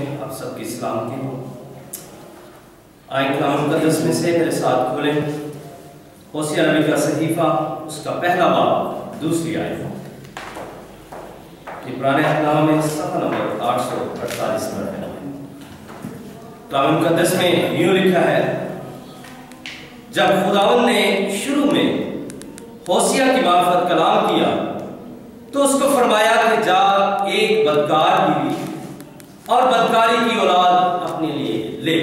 में आप सबकी सलामती हो। आए कलाम मुक़द्दस में से मेरे साथ खोलें होसिया नबी का सहीफा, उसका पहला बाब, दूसरी आयत। ये पुराने अहनाम में सफ़ा नंबर 848 पर है। कलाम मुक़द्दस में यूँ लिखा है, जब खुदावंद ने शुरू में होसिया की मार्फत कलाम किया तो उसको फरमाया कि जा एक बदकार बीवी और बदकारी की औलाद अपने लिए ले,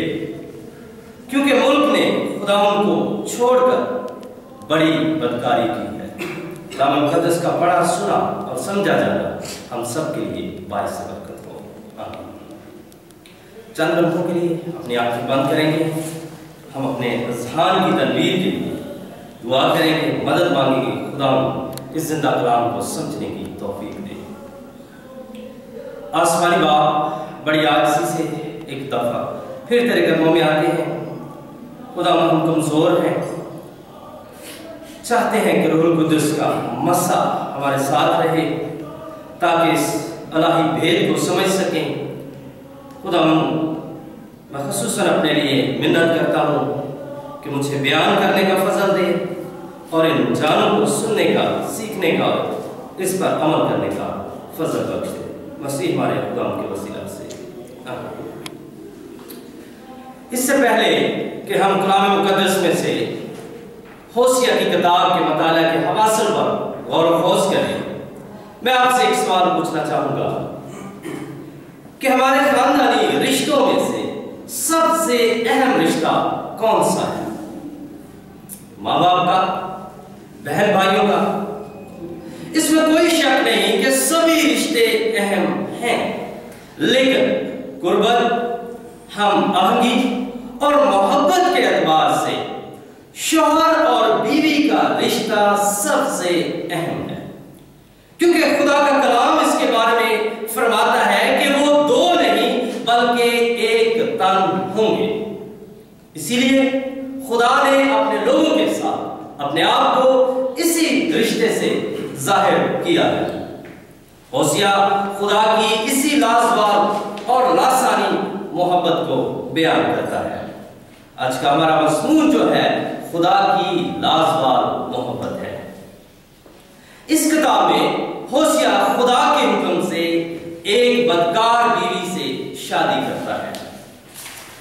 क्योंकि मुल्क ने खुदावंद को छोड़कर बड़ी बदकारी की है। कलाम मुक़द्दस का पढ़ा, सुना और समझा जाना हम सब के लिए बाइस बरकत हो। चंद लम्हों के लिए अपनी आंखें बंद करेंगे। हम अपने अज़हान की तनवीर के लिए दुआ करेंगे, मदद मांगेंगे। खुदावंद इस जिंदा कलाम को समझने की तौफीक दे। आसमानी बाप बड़ी आजिज़ी से एक दफ़ा फिर तेरे कदमों में आते हैं। खुदावंद हम कमज़ोर हैं, चाहते हैं कि रूहुल कुद्दुस का मसा हमारे साथ रहे ताकि इस इलाही भेद को समझ सकें। खुदावंद मैं ख़ुसूसन अपने लिए मिन्नत करता हूँ कि मुझे बयान करने का फजल दे और इन जानों को सुनने का, सीखने का, इस पर अमल करने का फजल बख्श दे। मसीह हमारे खुदा के वसीला से। इससे पहले कि हम कलाम मुक़द्दस में से होसिया की किताब के मुताला के हवासल पर गौर व खोज करें, मैं आपसे एक सवाल पूछना चाहूँगा कि हमारे खानदानी रिश्तों में से सबसे अहम रिश्ता कौन सा है? माँ बाप का, बहन भाइयों का? इसमें कोई शक नहीं कि सभी रिश्ते अहम हैं, लेकिन कुर्बत, हम आहंगी और मोहब्बत के एतबार से शौहर और बीवी का रिश्ता सबसे अहम है, क्योंकि खुदा का कलाम इसके बारे में फरमाता है कि वो दो नहीं बल्कि एक तन होंगे। इसीलिए खुदा ने अपने लोगों के साथ अपने आप को इसी रिश्ते से जाहिर किया है। होसिया खुदा की इसी लाजवाब और लासानी मोहब्बत को बयान करता है। आज का हमारा मज़मून जो है खुदा की लाजवाब मोहब्बत है। इस किताब में होसिया खुदा के हुक्म से एक बदकार बीवी से शादी करता है।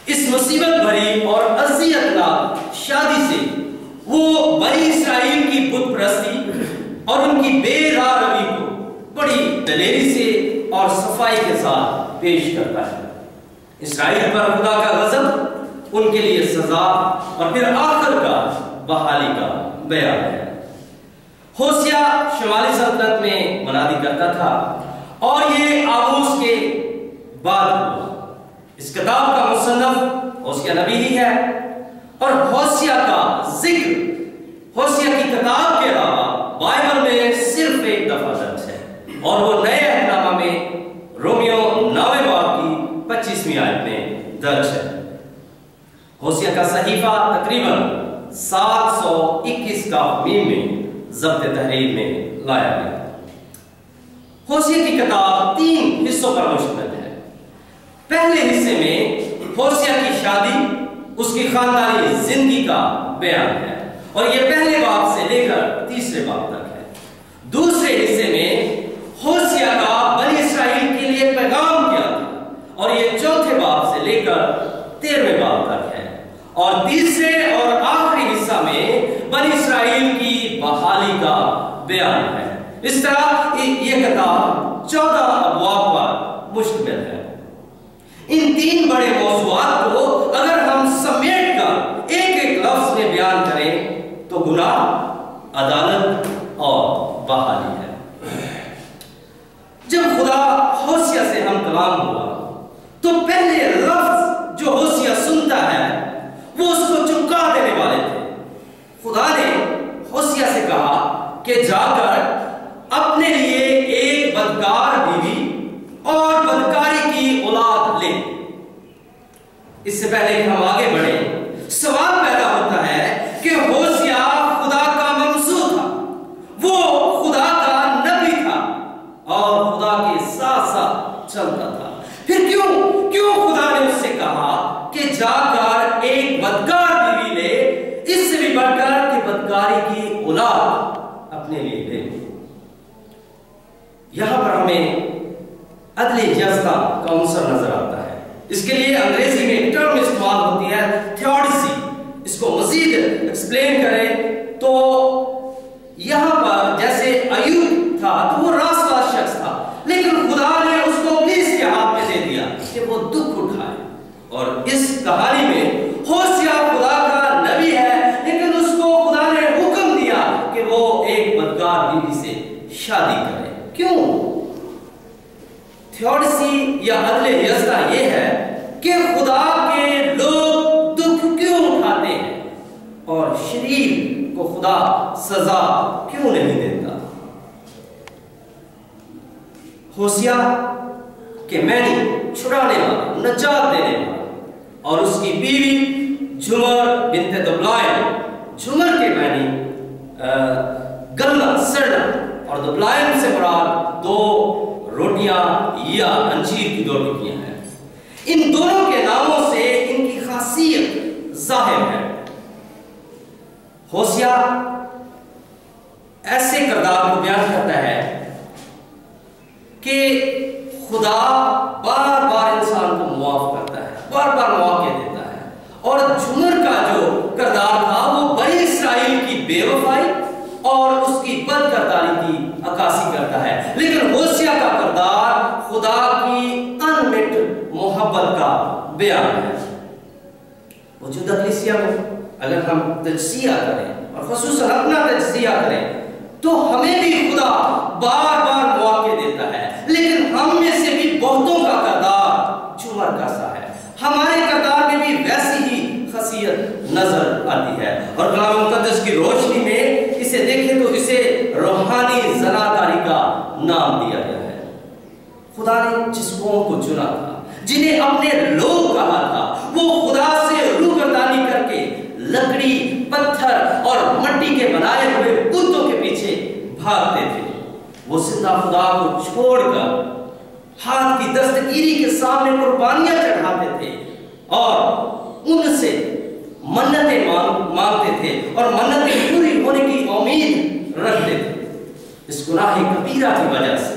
इस मुसीबत भरी और अज़ियतनाक शादी से वो बनी इस्राएल की बुत परस्ती और उनकी बेराह रवी को बड़ी दलेरी से और सफाई के साथ पेश करता है। इस्राएल पर खुदा का गज़ब, उनके लिए सजा और फिर आखिरकार बहाली का बयान है। होसिया शुमाली सल्तनत में मुनादी करता था और ये आमोस के बाद हुआ। इस किताब का मुसन्नफ होसिया नबी ही है और होसिया का जिक्र होसिया की किताब के अलावा बाइबल में सिर्फ एक दफा दर्ज है और वो नए अहदनामा में रोमियो 9वें बाब की 25वीं आयत में दर्ज है। होसिया का सहीफा तकरीबन 721 का मीम में ज़ब्त तहरीर में लाया गया। होसिया की किताब 3 हिस्सों पर मुश्तमिल है। पहले हिस्से में होसिया की शादी, उसकी खानदानी जिंदगी का बयान है और यह पहले बाब से लेकर तीसरे बाब तक है। दूसरे हिस्से में होसिया का बनी इस्राएल के लिए पैगाम क्या था और यह चौथे बाब से लेकर 13वें बाब तक है। और तीसरे और आखिरी हिस्सा में बनी इस्राएल की बहाली का बयान है। इस तरह यह किताब 14 अबवाब पर मुश्तमिल है। इन 3 बड़े मौज़ूआत को अगर हम समेट कर एक एक लफ्ज में बयान करें तो गुनाह, अदालत और बहाली है। जब खुदा होसिया से हम कलाम हुआ तो पहले लफ्ज जो होसिया सुनता है वो उसको चुका देने वाले थे। खुदा ने होसिया से कहा कि जाकर अपने लिए एक बदकार बीवी और बदकारी की औलाद ले। इससे पहले कि हम आगे बढ़े, सवाल पैदा होता है कि होसिया खुदा का ममसूद था, वो खुदा का नबी था और खुदा के साथ साथ चलता था। फिर क्यों काउंसलर नजर आता है। इसके लिए अंग्रेजी में एक टर्म इस्तेमाल होती है थियोडिसी। इसको मजीद एक्सप्लेन करें तो यहां पर जैसे अय्यूब था तो वो रासबाज शख्स था, लेकिन खुदा ने उसको पुलिस के हाथ में दे दिया कि वो दुख उठाए। और इस कहानी में होशिया खुदा का नबी है, लेकिन उसको खुदा ने हुक्म दिया कि वो एक बदकार बीवी से शादी करे। क्यों? थियोडिसी या अदले यज़दा ये है कि खुदा के लोग दुख क्यों उठाते हैं और शरीर को खुदा सजा क्यों नहीं देता। होशिया के मैनी छुड़ाने वाला, नजात देने वाला, और उसकी बीवी झुमर बिन्ते दुबलाइम, झुमर के मैनी गलना सड़ना, और दुबलाइम से मुराद 2 रोटियां या अंजीर की 2 टुकड़ियां हैं। इन दोनों के नामों से इनकी खासियत जाहिर है। होशिया ऐसे किरदार को बयान करता है कि खुदा बार बार इंसान को मुआफ करता है, बार बार मौके देता है। और झुमर का जो किरदार था वो बनी इस्राइल की बेवफाई और उसकी बदकिरदारी की अक्कासी करता है, लेकिन होशिया का किरदार खुदा की अनमिट मोहब्बत का बयान है। मौजूदा कलीसिया में अगर हम तजज़िया करें और ख़ुसूसन अपना तजज़िया करें तो हमें भी खुदा बार बार मौके देता है, लेकिन हम में से भी बहुतों का किरदार झुमर का सा है। हमारे किरदार में भी वैसी ही खासियत नजर आती है। और कलाम मुक़द्दस की रोशनी में इसे देखें तो इसे रूहानी ज़नादारी का नाम दिया गया है। खुदा ने जिस कौम को चुना था, जिन्हें अपने लोग कहा था, वो खुदा से रूबरदारी करके लकड़ी, पत्थर और मिट्टी के बनाए हुए बुतों के पीछे भागते थे। वो जिंदा खुदा को छोड़कर हाथ की दस्तगीरी के सामने कुर्बानियां चढ़ाते थे और उनसे मन्नतें मांगते थे और मन्नतें पूरी होने की उम्मीद रखते थे। इस गुनाह कबीरा की वजह से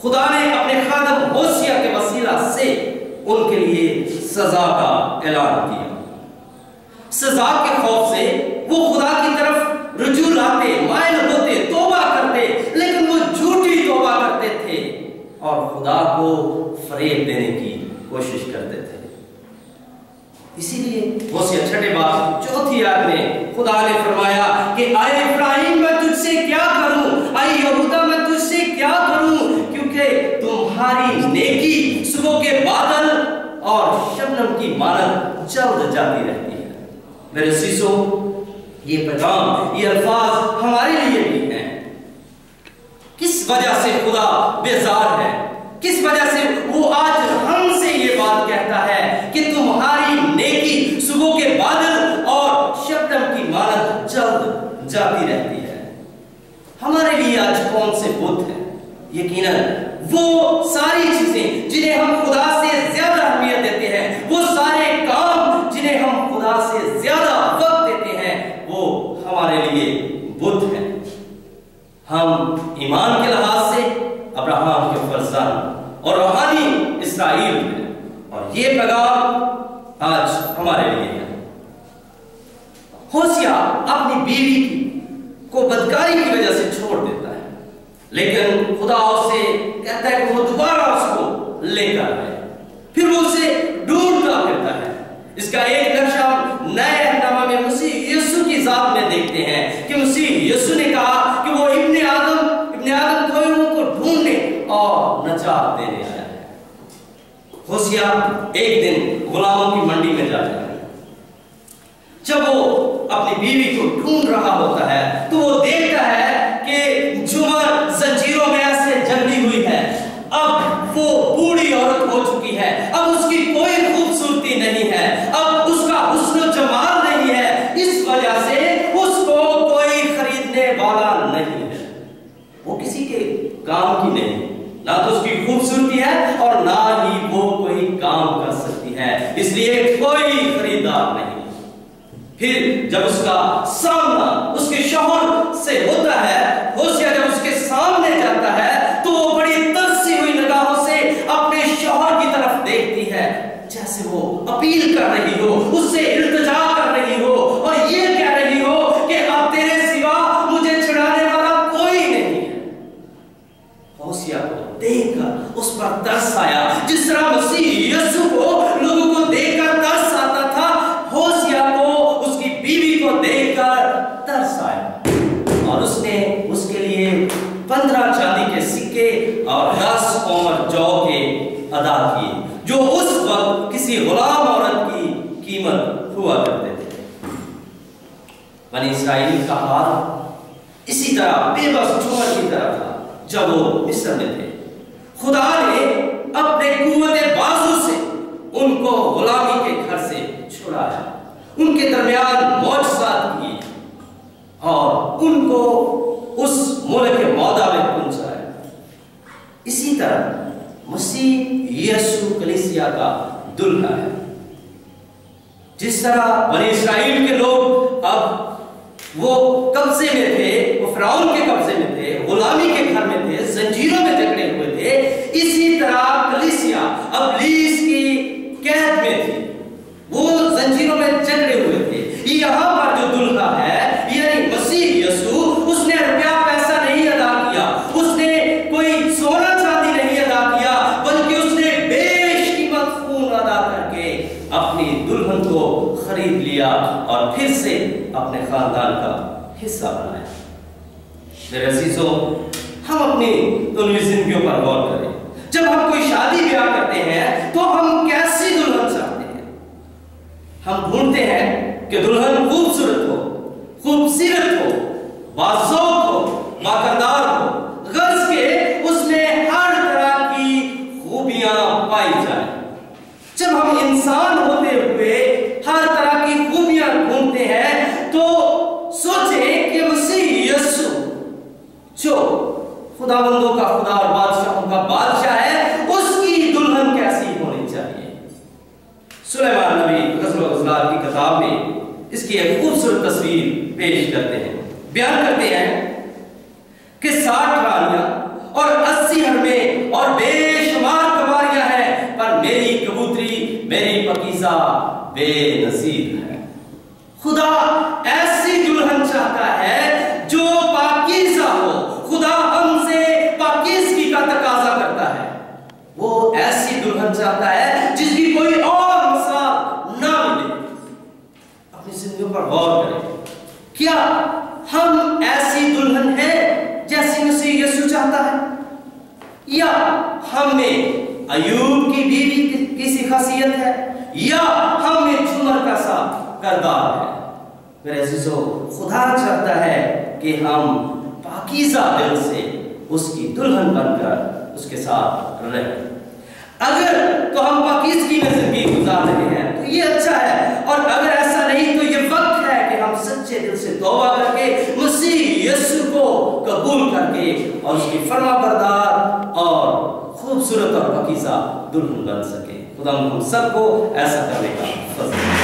खुदा ने अपने खादम होशिया के वसीला से उनके लिए सजा का ऐलान किया। सजा के खौफ से वो खुदा की तरफ रुजू लाते, माइल होते, तौबा करते, लेकिन वो झूठी तौबा करते थे और खुदा को फरेब देने की कोशिश करते थे। इसीलिए होशिया 6 बाब 4 आयत में खुदा ने फरमाया कि आए इब्राहिम मैं तुझसे क्या करूं, आए यहूदा मैं तुझसे क्या करूं, क्योंकि तुम्हारी नेकी सुबह के बादल और शबनम की मानद जल्द जाती रहती है। मेरे सीसो, ये पैगाम, ये अल्फाज हमारे लिए भी हैं। किस वजह से खुदा बेजार है, किस वजह से वो आज हमसे ये बात कहता है कि तुम्हारी नेकी सुबह के बादल और शबनम की मानद जल्द जाती रहती है। हमारे लिए आज कौन से बुत हैं? यकीनन वो सारी चीजें जिन्हें हम खुदा से ज्यादा अहमियत देते हैं, वो सारे काम जिन्हें हम खुदा से ज्यादा वक्त देते हैं, वो हमारे लिए बुत हैं। हम ईमान के लिहाज से अब्राहम के फर्जंद और रूहानी इस्राइल हैं, और ये पैगाम आज हमारे लिए है। होशिया अपनी बीवी को बदकारी की वजह से छोड़ देता है, लेकिन खुदा उसे कहता है कि वो दोबारा उसको लेकर आए। फिर वो उसे ढूंढता फिरता है। इसका एक नक्शा नए अहनामा में मसीह यीशु की जात में देखते हैं कि मसीह यीशु ने कहा कि वो इब्ने आदम खोयों को ढूंढने और नजात देने आया है। होशिया एक दिन गुलामों की मंडी में जाता है। जब वो अपनी बीवी को ढूंढ रहा होता है तो वो देखता है कि झुमर जंजीरों में ऐसे जकड़ी हुई है। अब वो बूढ़ी औरत हो चुकी है, अब उसकी कोई खूबसूरती नहीं है, अब उसका हुस्न जमाल नहीं है। इस वजह से उसको कोई खरीदने वाला नहीं है। वो किसी के काम की नहीं, ना तो उसकी खूबसूरती है और ना ही वो कोई काम कर सकती है, इसलिए कोई खरीदार नहीं। फिर जब उसका सामना उसके शौहर से होता है, होशिया जब उसके सामने जाता है तो वो बड़ी तरसी हुई निगाहों से अपने शौहर की तरफ देखती है जैसे वो अपील कर रही हो, उससे इल्तिजा कर रही हो और ये कह रही हो कि अब तेरे सिवा मुझे छुड़ाने वाला कोई नहीं है। होशिया को देखकर उस पर तरस आया, जिस तरह मसीह यीशु को लोगों को देखकर तरस आता था, होशिया को उसकी बीवी को देखकर तरस आया और उसने उसके लिए 15 चांदी के सिक्के और 10 ओमर जौ के अदा किए, जो उस वक्त किसी गुलाम औरत की कीमत हुआ करते थे। बनी इस्राएल का हाल इसी तरह बेबस झूमर की तरह था जब वो मिस्र में थे। खुदा ने अपने कुव्वते बाजू से उनको गुलामी के घर से छुड़ाया, उनके दरमियान मौजज़ात किए और उनको उस मुल्क मौदा में पहुंचाया। इसी तरह मसीह यीशु कलीसिया का दुल्हा है। जिस तरह बनी इस्राएल के लोग अब वो कब्जे में थे, वो फिरौन के कब्जे में थे, गुलामी के घर में थे, जंजीरों में जकड़े हुए थे, इसी तरह कलीसिया अब लीस की कैद में थी, वो जंजीरों में जकड़े हुए थे। यहाँ पर जो दुल्हा है यानी मसीह यीशु, उसने रुपया पैसा नहीं अदा किया, उसने कोई सोना चांदी नहीं अदा किया, बल्कि उसने बेशकीमत खून अदा करके अपनी दुल्हन को खरीद लिया और फिर से अपने खानदान का हिस्सा बनाया। मेरे अजीजों, हम अपनी दुनियावी जिंदगियों पर गौर करें। जब हम कोई शादी ब्याह करते हैं तो हम कैसी दुल्हन चाहते हैं? हम ढूंढते हैं कि दुल्हन खूबसूरत हो, खूबसूरत हो, बाज़ौक़ हो, माकरदार हो, गर्ज के उसमें हर तरह की खूबियां पाई जाए। जब हम इंसान होते हुए हर तरह की खूबियां ढूंढते हैं तो सोचें कि मसीह यीशु जो खुदावंदों का खुदा और बादशाहों का बादशाह है, उसकी दुल्हन कैसी होनी चाहिए। सुलेमान नबी ग़ज़ल-ओ-ग़ज़लात की किताब में इसकी एक खूबसूरत तस्वीर पेश करते हैं, बयान करते हैं कि 60 रानियां और 80 हरमें और बेशुमार कवारियां हैं, पर मेरी कबूतरी, मेरी पकीज़ा बेनज़ीर है। खुदा ऐसी दुल्हन चाहता है जो पाकीज़ा हो। खुदा हमसे पाकीज़गी का तकाजा करता है। वो ऐसी दुल्हन चाहता है जिसकी कोई और मिसाल ना मिले। अपनी जिंदगी पर गौर करें, क्या हम ऐसी दुल्हन है जैसी मसीह यीशु चाहता है, या हम में अय्यूब की बीवी की सी खासियत है, या हम में झूमर का सा करदार है? मेरे अजीजों, खुदा चाहता है कि हम पाकीज़ा दिल से उसकी दुल्हन बनकर उसके साथ रहें। अगर तो हम पाकीज़गी में जिंदगी गुजार रहे हैं तो ये अच्छा है, और अगर ऐसा नहीं तो ये वक्त है कि हम सच्चे दिल से तौबा करके मसीह यीशु को कबूल करके और उसकी फरमाबरदार और खूबसूरत और पाकीज़ा दुल्हन बन सके। खुदा हम सबको ऐसा करने का फज़ल